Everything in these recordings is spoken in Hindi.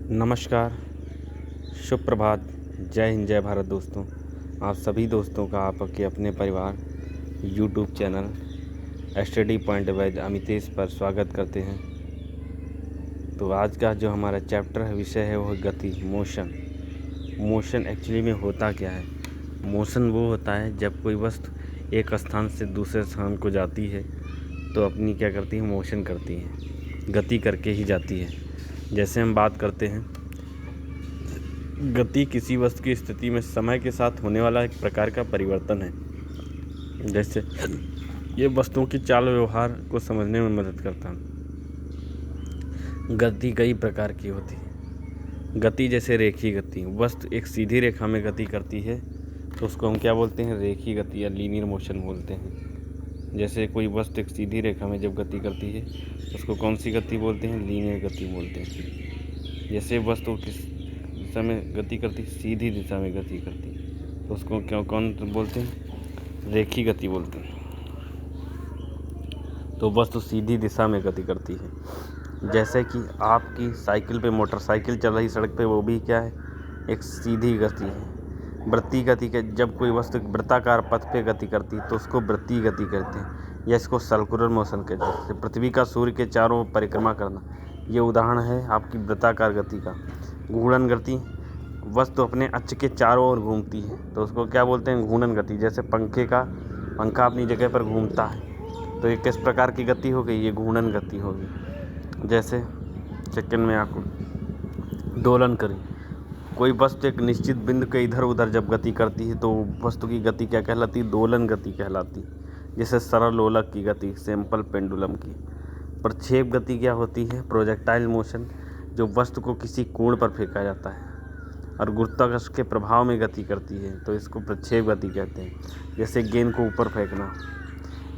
नमस्कार, शुभ प्रभात, जय हिंद, जय भारत दोस्तों। आप सभी दोस्तों का आपके अपने परिवार YouTube channel study point by Amitesh पर स्वागत करते हैं। तो आज का जो हमारा चैप्टर है, विषय है, वो है गति, मोशन एक्चुअली में होता क्या है। मोशन वो होता है जब कोई वस्तु एक स्थान से दूसरे स्थान को जाती है तो अपनी क्या करती है, मोशन करती है, गति करके ही जाती है। जैसे हम बात करते हैं, गति किसी वस्तु की स्थिति में समय के साथ होने वाला एक प्रकार का परिवर्तन है। जैसे ये वस्तुओं की चाल व्यवहार को समझने में मदद करता है। गति कई प्रकार की होती है। गति जैसे रेखीय गति, वस्तु एक सीधी रेखा में गति करती है तो उसको हम क्या बोलते हैं, रेखीय गति या लीनियर मोशन बोलते हैं। जैसे कोई वस्तु एक सीधी रेखा में जब गति करती है उसको कौन सी गति बोलते हैं, लीनियर गति बोलते हैं। जैसे वस्तु किस दिशा में गति करती, सीधी दिशा में गति करती, तो उसको कौन बोलते हैं, रेखीय गति बोलते हैं। तो वस्तु सीधी दिशा में गति करती है। जैसे कि आपकी साइकिल पे, मोटरसाइकिल चल रही सड़क पे, वो भी क्या है, एक सीधी गति है। वृत्तीय गति के जब कोई वस्तु वृत्ताकार पथ पे गति करती है तो उसको वृत्तीय गति कहते हैं, या इसको सर्कुलर मोशन कहते हैं। जैसे पृथ्वी का सूर्य के चारों ओर परिक्रमा करना, ये उदाहरण है आपकी वृत्ताकार गति का। घूर्णन गति, वस्तु अपने अक्ष के चारों ओर घूमती है तो उसको क्या बोलते हैं, घूर्णन गति। जैसे पंखा अपनी जगह पर घूमता है तो ये किस प्रकार की गति हो गई, ये घूर्णन गति होगी। जैसे सेकंड में आपको दोलन करी, कोई वस्तु एक निश्चित बिंदु के इधर उधर जब गति करती है तो वस्तु की गति क्या कहलाती है, दोलन गति कहलाती है। जैसे सरल लोलक की गति, सिंपल पेंडुलम की। प्रक्षेप गति क्या होती है, प्रोजेक्टाइल मोशन, जो वस्तु को किसी कोण पर फेंका जाता है और गुरुत्वाकर्षण के प्रभाव में गति करती है तो इसको प्रक्षेप गति कहते हैं। जैसे गेंद को ऊपर फेंकना।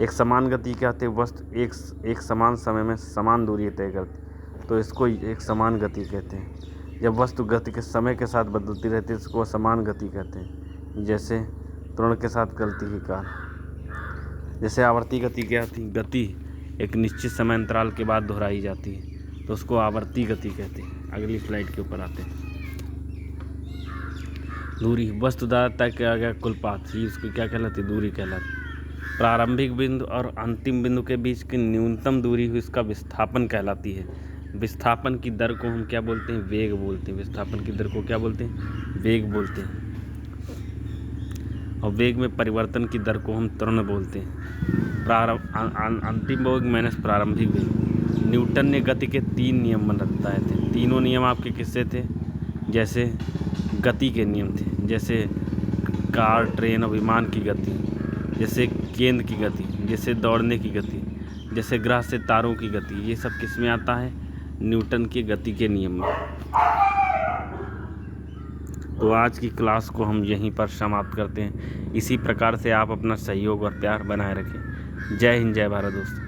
एक समान गति कहते हैं, वस्तु एक समान समय में समान दूरी तय करती तो इसको एक समान गति कहते हैं। जब वस्तु गति के समय के साथ बदलती रहती है इसको असमान गति कहते हैं। जैसे त्वरण के साथ गति के कारण। जैसे आवर्ती गति क्या थी, गति एक निश्चित समय अंतराल के बाद दोहराई जाती है तो उसको आवर्ती गति कहते हैं। अगली स्लाइड के ऊपर आते हैं। दूरी, वस्तु द्वारा तय किया गया कुल पाथ, ही उसको क्या कहलाती है, दूरी कहलाती है। प्रारंभिक बिंदु और अंतिम बिंदु के बीच की न्यूनतम दूरी हुई इसका विस्थापन कहलाती है। विस्थापन की दर को हम क्या बोलते हैं, वेग बोलते हैं। विस्थापन की दर को क्या बोलते हैं, वेग बोलते हैं। और वेग में परिवर्तन की दर को हम त्वरण बोलते हैं। अंतिम वेग माइनस प्रारंभिक वेग। न्यूटन ने गति के 3 नियम बताए थे। तीनों नियम आपके किससे थे, जैसे गति के नियम थे, जैसे कार, ट्रेन और विमान की गति, जैसे गेंद की गति, जैसे दौड़ने की गति, जैसे ग्रह से तारों की गति। ये सब किस में आता है, न्यूटन की गति के नियम में। तो आज की क्लास को हम यहीं पर समाप्त करते हैं। इसी प्रकार से आप अपना सहयोग और प्यार बनाए रखें। जय हिंद, जय भारत दोस्तों।